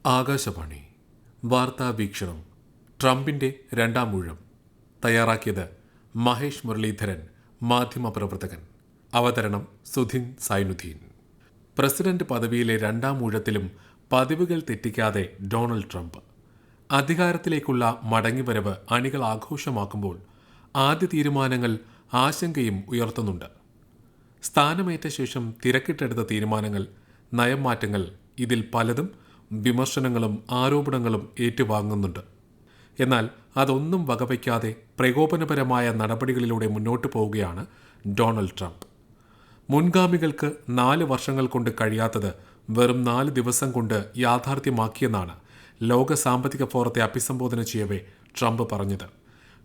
ആകാശവാണി വാർത്താ വീക്ഷണം. ട്രംപിന്റെ രണ്ടാം ഊഴം. തയ്യാറാക്കിയത് മഹേഷ് മുരളീധരൻ, മാധ്യമപ്രവർത്തകൻ. അവതരണം സുധിൻ സൈനുദ്ദീൻ. പ്രസിഡന്റ് പദവിയിലെ രണ്ടാം ഊഴത്തിലും പതിവുകൾ തെറ്റിക്കാതെ ഡൊണാൾഡ് ട്രംപ്. അധികാരത്തിലേക്കുള്ള മടങ്ങിവരവ് അണികൾ ആഘോഷമാക്കുമ്പോൾ ആദ്യ തീരുമാനങ്ങൾ ആശങ്കയും ഉയർത്തുന്നുണ്ട്. സ്ഥാനമേറ്റ ശേഷം തിരക്കിട്ടെടുത്ത തീരുമാനങ്ങൾ, നയം മാറ്റങ്ങൾ, ഇതിൽ പലതും വിമർശനങ്ങളും ആരോപണങ്ങളും ഏറ്റുവാങ്ങുന്നുണ്ട്. എന്നാൽ അതൊന്നും വകവയ്ക്കാതെ പ്രകോപനപരമായ നടപടികളിലൂടെ മുന്നോട്ടു പോവുകയാണ് ഡൊണാൾഡ് ട്രംപ്. മുൻഗാമികൾക്ക് 4 വർഷങ്ങൾ കൊണ്ട് കഴിയാത്തത് വെറും 4 ദിവസം കൊണ്ട് യാഥാർത്ഥ്യമാക്കിയെന്നാണ് ലോക സാമ്പത്തിക ഫോറത്തെ അഭിസംബോധന ചെയ്യവേ ട്രംപ് പറഞ്ഞത്.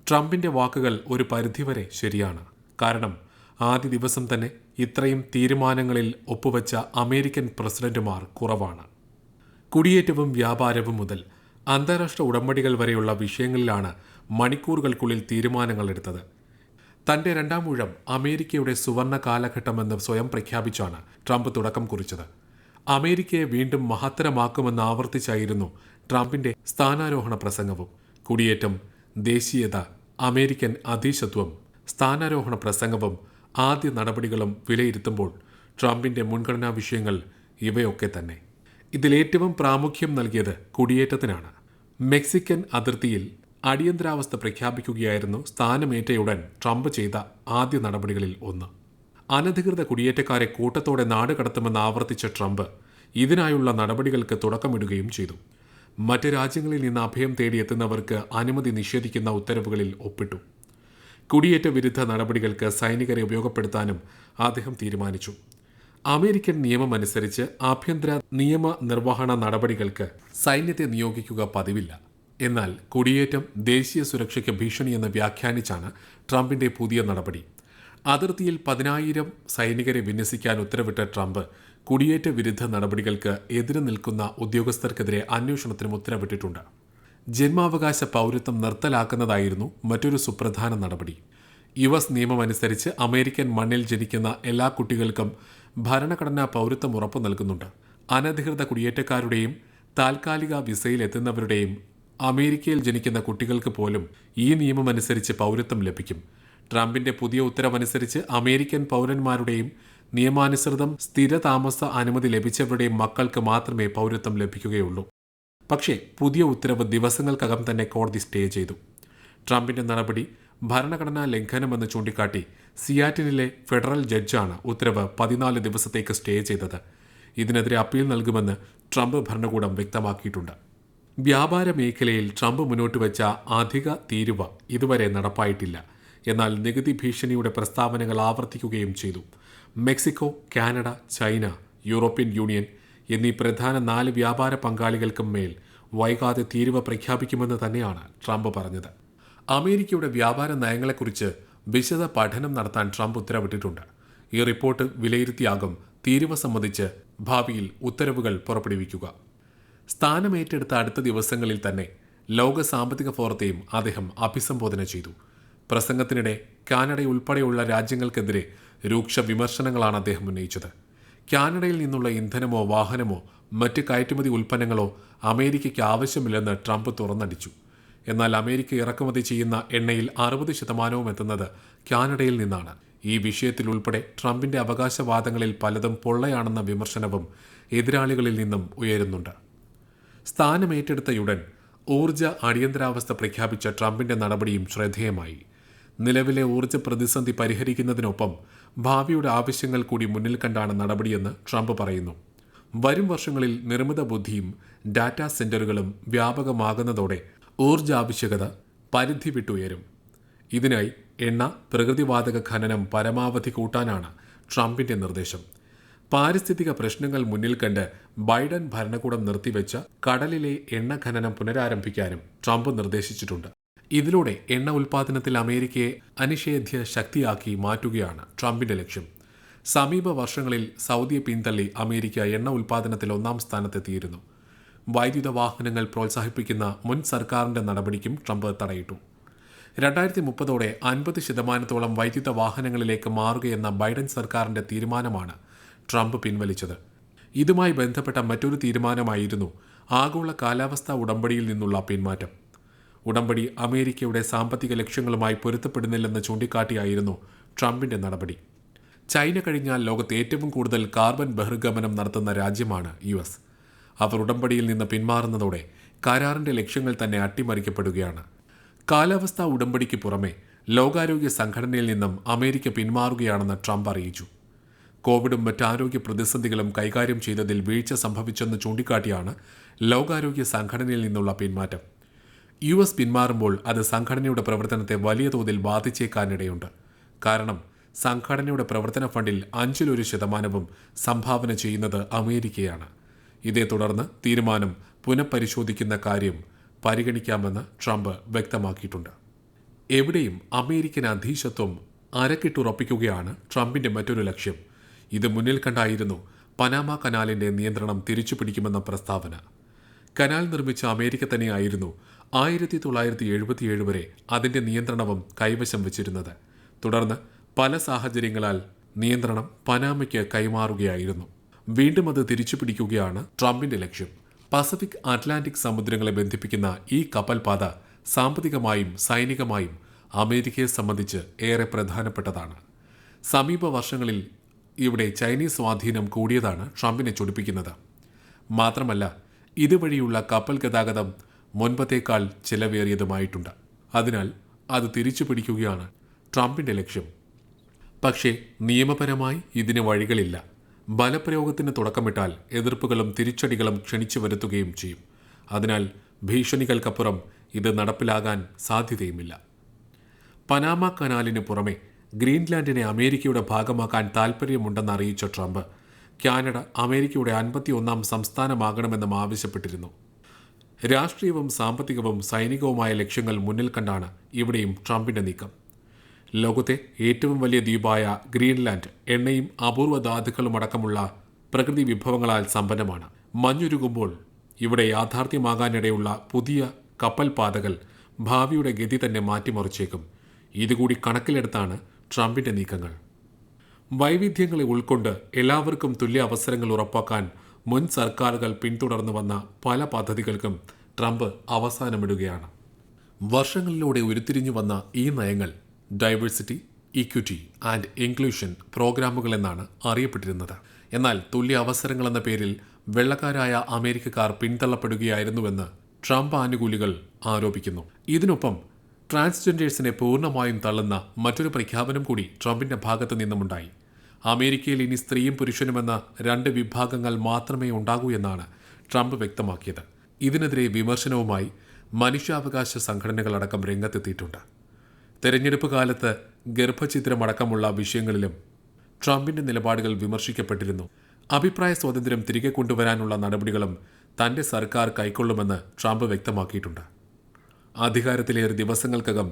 ട്രംപിന്റെ വാക്കുകൾ ഒരു പരിധിവരെ ശരിയാണ്. കാരണം ആദ്യ ദിവസം തന്നെ ഇത്രയും തീരുമാനങ്ങളിൽ ഒപ്പുവെച്ച അമേരിക്കൻ പ്രസിഡന്റുമാർ കുറവാണ്. കുടിയേറ്റവും വ്യാപാരവും മുതൽ അന്താരാഷ്ട്ര ഉടമ്പടികൾ വരെയുള്ള വിഷയങ്ങളിലാണ് മണിക്കൂറുകൾക്കുള്ളിൽ തീരുമാനങ്ങളെടുത്തത്. തന്റെ രണ്ടാം ഊഴം അമേരിക്കയുടെ സുവർണ കാലഘട്ടമെന്ന് സ്വയം പ്രഖ്യാപിച്ചാണ് ട്രംപ് തുടക്കം കുറിച്ചത്. അമേരിക്കയെ വീണ്ടും മഹത്തരമാക്കുമെന്ന് ആവർത്തിച്ചായിരുന്നു ട്രംപിന്റെ സ്ഥാനാരോഹണ പ്രസംഗവും. കുടിയേറ്റം, ദേശീയത, അമേരിക്കൻ അധീശത്വം, സ്ഥാനാരോഹണ പ്രസംഗവും ആദ്യ നടപടികളും വിലയിരുത്തുമ്പോൾ ട്രംപിന്റെ മുൻഗണനാ വിഷയങ്ങൾ ഇവയൊക്കെ തന്നെ. ഇതിലേറ്റവും പ്രാമുഖ്യം നൽകിയത് കുടിയേറ്റത്തിനാണ്. മെക്സിക്കൻ അതിർത്തിയിൽ അടിയന്തരാവസ്ഥ പ്രഖ്യാപിക്കുകയായിരുന്നു സ്ഥാനമേറ്റയുടൻ ട്രംപ് ചെയ്ത ആദ്യ നടപടികളിൽ ഒന്ന്. അനധികൃത കുടിയേറ്റക്കാരെ കൂട്ടത്തോടെ നാട് കടത്തുമെന്ന് ആവർത്തിച്ച ട്രംപ് ഇതിനായുള്ള നടപടികൾക്ക് തുടക്കമിടുകയും ചെയ്തു. മറ്റ് രാജ്യങ്ങളിൽ നിന്ന് അഭയം തേടിയെത്തുന്നവർക്ക് അനുമതി നിഷേധിക്കുന്ന ഉത്തരവുകളിൽ ഒപ്പിട്ടു. കുടിയേറ്റ വിരുദ്ധ നടപടികൾക്ക് സൈനികരെ ഉപയോഗപ്പെടുത്താനും അദ്ദേഹം തീരുമാനിച്ചു. അമേരിക്കൻ നിയമമനുസരിച്ച് ആഭ്യന്തര നിയമ നിർവഹണ നടപടികൾക്ക് സൈന്യത്തെ നിയോഗിക്കുക പതിവില്ല. എന്നാൽ കുടിയേറ്റം ദേശീയ സുരക്ഷയ്ക്ക് ഭീഷണിയെന്ന് വ്യാഖ്യാനിച്ചാണ് ട്രംപിന്റെ പുതിയ നടപടി. അതിർത്തിയിൽ 10,000 സൈനികരെ വിന്യസിക്കാൻ ഉത്തരവിട്ട ട്രംപ് കുടിയേറ്റ വിരുദ്ധ നടപടികൾക്ക് എതിരെ നിൽക്കുന്ന ഉദ്യോഗസ്ഥർക്കെതിരെ അന്വേഷണത്തിനും ഉത്തരവിട്ടിട്ടുണ്ട്. ജന്മാവകാശ പൗരത്വം നിർത്തലാക്കുന്നതായിരുന്നു മറ്റൊരു സുപ്രധാന നടപടി. US നിയമമനുസരിച്ച് അമേരിക്കൻ മണ്ണിൽ ജനിക്കുന്ന എല്ലാ കുട്ടികൾക്കും ഭരണഘടനാ പൗരത്വം ഉറപ്പു നൽകുന്നുണ്ട്. അനധികൃത കുടിയേറ്റക്കാരുടെയും താൽക്കാലിക വിസയിൽ എത്തുന്നവരുടെയും അമേരിക്കയിൽ ജനിക്കുന്ന കുട്ടികൾക്ക് പോലും ഈ നിയമമനുസരിച്ച് പൗരത്വം ലഭിക്കും. ട്രംപിന്റെ പുതിയ ഉത്തരവനുസരിച്ച് അമേരിക്കൻ പൗരന്മാരുടെയും നിയമാനുസൃതം സ്ഥിരതാമസ അനുമതി ലഭിച്ചവരുടെയും മക്കൾക്ക് മാത്രമേ പൗരത്വം ലഭിക്കുകയുള്ളൂ. പക്ഷേ പുതിയ ഉത്തരവ് ദിവസങ്ങൾക്കകം തന്നെ കോടതി സ്റ്റേ ചെയ്തു. ട്രംപിന്റെ നടപടി ഭരണഘടനാ ലംഘനമെന്ന് ചൂണ്ടിക്കാട്ടി സിയാറ്റിനിലെ ഫെഡറൽ ജഡ്ജാണ് ഉത്തരവ് 14 ദിവസത്തേക്ക് സ്റ്റേ ചെയ്തത്. ഇതിനെതിരെ അപ്പീൽ നൽകുമെന്ന് ട്രംപ് ഭരണകൂടം വ്യക്തമാക്കിയിട്ടുണ്ട്. വ്യാപാര മേഖലയിൽ ട്രംപ് മുന്നോട്ട് വെച്ച അധിക തീരുവ ഇതുവരെ നടപ്പായിട്ടില്ല. എന്നാൽ നികുതി ഭീഷണിയുടെ പ്രസ്താവനകൾ ആവർത്തിക്കുകയും ചെയ്തു. Mexico, Canada, China, European union എന്നീ പ്രധാന 4 വ്യാപാര പങ്കാളികൾക്കും മേൽ വൈകാതെ തീരുവ പ്രഖ്യാപിക്കുമെന്ന് തന്നെയാണ് ട്രംപ് പറഞ്ഞത്. അമേരിക്കയുടെ വ്യാപാര നയങ്ങളെക്കുറിച്ച് വിശദ പഠനം നടത്താൻ ട്രംപ് ഉത്തരവിട്ടിട്ടുണ്ട്. ഈ റിപ്പോർട്ട് വിലയിരുത്തിയാകും തീരുവ സംബന്ധിച്ച് ഭാവിയിൽ ഉത്തരവുകൾ പുറപ്പെടുവിക്കുക. സ്ഥാനമേറ്റെടുത്ത അടുത്ത ദിവസങ്ങളിൽ തന്നെ ലോക സാമ്പത്തിക ഫോറത്തെയും അദ്ദേഹം അഭിസംബോധന ചെയ്തു. പ്രസംഗത്തിനിടെ കാനഡയുൾപ്പെടെയുള്ള രാജ്യങ്ങൾക്കെതിരെ രൂക്ഷ വിമർശനങ്ങളാണ് അദ്ദേഹം ഉന്നയിച്ചത്. കാനഡയിൽ നിന്നുള്ള ഇന്ധനമോ വാഹനമോ മറ്റ് കയറ്റുമതി ഉൽപ്പന്നങ്ങളോ അമേരിക്കയ്ക്ക് ആവശ്യമില്ലെന്ന് ട്രംപ് തുറന്നടിച്ചു. എന്നാൽ അമേരിക്ക ഇറക്കുമതി ചെയ്യുന്ന എണ്ണയിൽ 60% എത്തുന്നത് കാനഡയിൽ നിന്നാണ്. ഈ വിഷയത്തിൽ ഉൾപ്പെടെ ട്രംപിന്റെ അവകാശവാദങ്ങളിൽ പലതും പൊള്ളയാണെന്ന വിമർശനവും എതിരാളികളിൽ നിന്നും ഉയരുന്നുണ്ട്. സ്ഥാനമേറ്റെടുത്തയുടൻ ഊർജ്ജ അടിയന്തരാവസ്ഥ പ്രഖ്യാപിച്ച ട്രംപിന്റെ നടപടിയും ശ്രദ്ധേയമായി. നിലവിലെ ഊർജ്ജ പ്രതിസന്ധി പരിഹരിക്കുന്നതിനൊപ്പം ഭാവിയുടെ ആവശ്യങ്ങൾ കൂടി മുന്നിൽ കണ്ടാണ് നടപടിയെന്ന് ട്രംപ് പറയുന്നു. വരും വർഷങ്ങളിൽ നിർമ്മിത ബുദ്ധിയും ഡാറ്റാ സെന്ററുകളും വ്യാപകമാകുന്നതോടെ ഊർജ്ജ ആവശ്യകത പരിധി വിട്ടുയരും. ഇതിനായി എണ്ണ, പ്രകൃതിവാതക ഖനനം പരമാവധി കൂട്ടാനാണ് ട്രംപിന്റെ നിർദ്ദേശം. പാരിസ്ഥിതിക പ്രശ്നങ്ങൾ മുന്നിൽ കണ്ട് ബൈഡൻ ഭരണകൂടം നിർത്തിവെച്ച കടലിലെ എണ്ണ ഖനനം പുനരാരംഭിക്കാനും ട്രംപ് നിർദ്ദേശിച്ചിട്ടുണ്ട്. ഇതിലൂടെ എണ്ണ ഉൽപ്പാദനത്തിൽ അമേരിക്കയെ അനിഷേധ്യ ശക്തിയാക്കി മാറ്റുകയാണ് ട്രംപിന്റെ ലക്ഷ്യം. സമീപ വർഷങ്ങളിൽ സൗദിയെ പിന്തള്ളി അമേരിക്ക എണ്ണ ഉൽപ്പാദനത്തിൽ 1ാം സ്ഥാനത്തെത്തിയിരുന്നു. വൈദ്യുത വാഹനങ്ങൾ പ്രോത്സാഹിപ്പിക്കുന്ന മുൻ സർക്കാരിന്റെ നടപടിക്കും ട്രംപ് തടയിട്ടു. 2030ഓടെ 50% വൈദ്യുത വാഹനങ്ങളിലേക്ക് മാറുകയെന്ന ബൈഡൻ സർക്കാരിന്റെ തീരുമാനമാണ് ട്രംപ് പിൻവലിച്ചത്. ഇതുമായി ബന്ധപ്പെട്ട മറ്റൊരു തീരുമാനമായിരുന്നു ആഗോള കാലാവസ്ഥാ ഉടമ്പടിയിൽ നിന്നുള്ള പിന്മാറ്റം. ഉടമ്പടി അമേരിക്കയുടെ സാമ്പത്തിക ലക്ഷ്യങ്ങളുമായി പൊരുത്തപ്പെടുന്നില്ലെന്ന് ചൂണ്ടിക്കാട്ടിയായിരുന്നു ട്രംപിന്റെ നടപടി. ചൈന കഴിഞ്ഞാൽ ലോകത്ത് ഏറ്റവും കൂടുതൽ കാർബൺ ബഹിർഗമനം നടത്തുന്ന രാജ്യമാണ് US. അവർ ഉടമ്പടിയിൽ നിന്ന് പിന്മാറുന്നതോടെ കരാറിന്റെ ലക്ഷ്യങ്ങൾ തന്നെ അട്ടിമറിക്കപ്പെടുകയാണ്. കാലാവസ്ഥാ ഉടമ്പടിക്ക് പുറമെ ലോകാരോഗ്യ സംഘടനയിൽ നിന്നും അമേരിക്ക പിന്മാറുകയാണെന്ന് ട്രംപ് അറിയിച്ചു. കോവിഡും മറ്റാരോഗ്യ പ്രതിസന്ധികളും കൈകാര്യം ചെയ്തതിൽ വീഴ്ച സംഭവിച്ചെന്ന് ചൂണ്ടിക്കാട്ടിയാണ് ലോകാരോഗ്യ സംഘടനയിൽ നിന്നുള്ള പിന്മാറ്റം. US പിന്മാറുമ്പോൾ അത് സംഘടനയുടെ പ്രവർത്തനത്തെ വലിയ തോതിൽ ബാധിച്ചേക്കാനിടയുണ്ട്. കാരണം സംഘടനയുടെ പ്രവർത്തന ഫണ്ടിൽ 1/5% സംഭാവന ചെയ്യുന്നത് അമേരിക്കയാണ്. ഇതേ തുടർന്ന് തീരുമാനം പുനഃപരിശോധിക്കുന്ന കാര്യം പരിഗണിക്കാമെന്ന് ട്രംപ് വ്യക്തമാക്കിയിട്ടുണ്ട്. എവിടെയും അമേരിക്കൻ അധീശത്വം അരക്കിട്ടുറപ്പിക്കുകയാണ് ട്രംപിന്റെ മറ്റൊരു ലക്ഷ്യം. ഇത് മുന്നിൽ കണ്ടായിരുന്നു പനാമ കനാലിന്റെ നിയന്ത്രണം തിരിച്ചുപിടിക്കുമെന്ന പ്രസ്താവന. കനാൽ നിർമ്മിച്ച അമേരിക്ക തന്നെയായിരുന്നു 1977 വരെ അതിന്റെ നിയന്ത്രണവും കൈവശം വച്ചിരുന്നത്. തുടർന്ന് പല സാഹചര്യങ്ങളാൽ നിയന്ത്രണം പനാമയ്ക്ക് കൈമാറുകയായിരുന്നു. വീണ്ടും അത് തിരിച്ചുപിടിക്കുകയാണ് ട്രംപിന്റെ ലക്ഷ്യം. പസഫിക് അറ്റ്ലാന്റിക് സമുദ്രങ്ങളെ ബന്ധിപ്പിക്കുന്ന ഈ കപ്പൽപാത സാമ്പത്തികമായും സൈനികമായും അമേരിക്കയെ സംബന്ധിച്ച് ഏറെ പ്രധാനപ്പെട്ടതാണ്. സമീപ വർഷങ്ങളിൽ ഇവിടെ ചൈനീസ് സ്വാധീനം കൂടിയതാണ് ട്രംപിനെ ചൊടിപ്പിക്കുന്നത്. മാത്രമല്ല, ഇതുവഴിയുള്ള കപ്പൽ ഗതാഗതം മുൻപത്തേക്കാൾ ചിലവേറിയതുമായിട്ടുണ്ട്. അതിനാൽ അത് തിരിച്ചു പിടിക്കുകയാണ് ട്രംപിന്റെ ലക്ഷ്യം. പക്ഷേ നിയമപരമായി ഇതിന് വഴികളില്ല. ബലപ്രയോഗത്തിന് തുടക്കമിട്ടാൽ എതിർപ്പുകളും തിരിച്ചടികളും ക്ഷണിച്ചു വരുത്തുകയും ചെയ്യും. അതിനാൽ ഭീഷണികൾക്കപ്പുറം ഇത് നടപ്പിലാകാൻ സാധ്യതയുമില്ല. പനാമ കനാലിന് പുറമെ ഗ്രീൻലാൻഡിനെ അമേരിക്കയുടെ ഭാഗമാക്കാൻ താൽപ്പര്യമുണ്ടെന്ന് അറിയിച്ച ട്രംപ് കാനഡ അമേരിക്കയുടെ 51ാം സംസ്ഥാനമാകണമെന്നും ആവശ്യപ്പെട്ടിരുന്നു. രാഷ്ട്രീയവും സാമ്പത്തികവും സൈനികവുമായ ലക്ഷ്യങ്ങൾ മുന്നിൽ കണ്ടാണ് ഇവിടെയും ട്രംപിന്റെ നീക്കം. ലോകത്തെ ഏറ്റവും വലിയ ദ്വീപായ ഗ്രീൻലാൻഡ് എണ്ണയും അപൂർവ ധാതുക്കളുമടക്കമുള്ള പ്രകൃതി വിഭവങ്ങളാൽ സമ്പന്നമാണ്. മഞ്ഞുരുകുമ്പോൾ ഇവിടെ യാഥാർത്ഥ്യമാകാനിടയുള്ള പുതിയ കപ്പൽ പാതകൾ ഭാവിയുടെ ഗതി തന്നെ മാറ്റിമറിച്ചേക്കും. ഇതുകൂടി കണക്കിലെടുത്താണ് ട്രംപിന്റെ നീക്കങ്ങൾ. വൈവിധ്യങ്ങളെ ഉൾക്കൊണ്ട് എല്ലാവർക്കും തുല്യ അവസരങ്ങൾ ഉറപ്പാക്കാൻ മുൻ സർക്കാരുകൾ പിന്തുടർന്നു വന്ന പല പദ്ധതികൾക്കും ട്രംപ് അവസാനമിടുകയാണ്. വർഷങ്ങളിലൂടെ ഉരുത്തിരിഞ്ഞു വന്ന ഈ നയങ്ങൾ ഡൈവേഴ്സിറ്റി, ഇക്വിറ്റി ആൻഡ് ഇൻക്ലൂഷൻ പ്രോഗ്രാമുകൾ എന്നാണ് അറിയപ്പെട്ടിരുന്നത്. എന്നാൽ തുല്യ അവസരങ്ങളെന്ന പേരിൽ വെള്ളക്കാരായ അമേരിക്കക്കാർ പിന്തള്ളപ്പെടുകയായിരുന്നുവെന്ന് ട്രംപ് ആനുകൂലികൾ ആരോപിക്കുന്നു. ഇതിനൊപ്പം ട്രാൻസ്ജെൻഡേഴ്സിനെ പൂർണ്ണമായും തള്ളുന്ന മറ്റൊരു പ്രഖ്യാപനം കൂടി ട്രംപിന്റെ ഭാഗത്തു നിന്നുമുണ്ടായി. അമേരിക്കയിൽ ഇനി സ്ത്രീയും പുരുഷനുമെന്ന 2 വിഭാഗങ്ങൾ മാത്രമേ ഉണ്ടാകൂ എന്നാണ് ട്രംപ് വ്യക്തമാക്കിയത്. ഇതിനെതിരെ വിമർശനവുമായി മനുഷ്യാവകാശ സംഘടനകളടക്കം രംഗത്തെത്തിയിട്ടുണ്ട്. തെരഞ്ഞെടുപ്പ് കാലത്ത് ഗർഭഛിദ്രമടക്കമുള്ള വിഷയങ്ങളിലും ട്രംപിന്റെ നിലപാടുകൾ വിമർശിക്കപ്പെട്ടിരുന്നു. അഭിപ്രായ സ്വാതന്ത്ര്യം തിരികെ കൊണ്ടുവരാനുള്ള നടപടികളും തന്റെ സർക്കാർ കൈക്കൊള്ളുമെന്ന് ട്രംപ് വ്യക്തമാക്കിയിട്ടുണ്ട്. അധികാരത്തിലേറെ ദിവസങ്ങൾക്കകം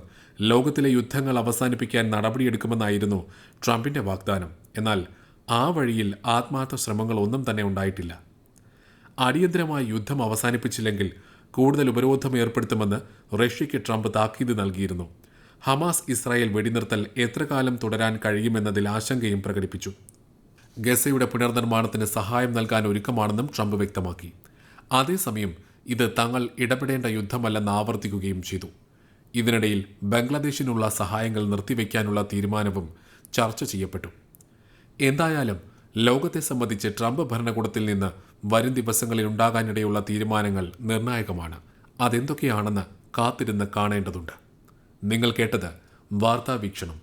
ലോകത്തിലെ യുദ്ധങ്ങൾ അവസാനിപ്പിക്കാൻ നടപടിയെടുക്കുമെന്നായിരുന്നു ട്രംപിന്റെ വാഗ്ദാനം. എന്നാൽ ആ വഴിയിൽ ആത്മാർത്ഥ ശ്രമങ്ങളൊന്നും തന്നെ ഉണ്ടായിട്ടില്ല. അടിയന്തരമായി യുദ്ധം അവസാനിപ്പിച്ചില്ലെങ്കിൽ കൂടുതൽ ഉപരോധം ഏർപ്പെടുത്തുമെന്ന് റഷ്യയ്ക്ക് ട്രംപ് താക്കീത് നൽകിയിരുന്നു. ഹമാസ് ഇസ്രായേൽ വെടിനിർത്തൽ എത്ര കാലം തുടരാൻ കഴിയുമെന്നതിൽ ആശങ്കയും പ്രകടിപ്പിച്ചു. ഗസയുടെ പുനർനിർമ്മാണത്തിന് സഹായം നൽകാൻ ഒരുക്കമാണെന്നും ട്രംപ് വ്യക്തമാക്കി. അതേസമയം ഇത് തങ്ങൾ ഇടപെടേണ്ട യുദ്ധമല്ലെന്ന് ആവർത്തിക്കുകയും ചെയ്തു. ഇതിനിടയിൽ ബംഗ്ലാദേശിനുള്ള സഹായങ്ങൾ നിർത്തിവെക്കാനുള്ള തീരുമാനവും ചർച്ച ചെയ്യപ്പെട്ടു. എന്തായാലും ലോകത്തെ സംബന്ധിച്ച് ട്രംപ് ഭരണകൂടത്തിൽ നിന്ന് വരും ദിവസങ്ങളിൽ ഉണ്ടാകാനിടയുള്ള തീരുമാനങ്ങൾ നിർണായകമാണ്. അതെന്തൊക്കെയാണെന്ന് കാത്തിരുന്ന് കാണേണ്ടതുണ്ട്. നിങ്ങൾ കേട്ടത് വാർത്താ വീക്ഷണം.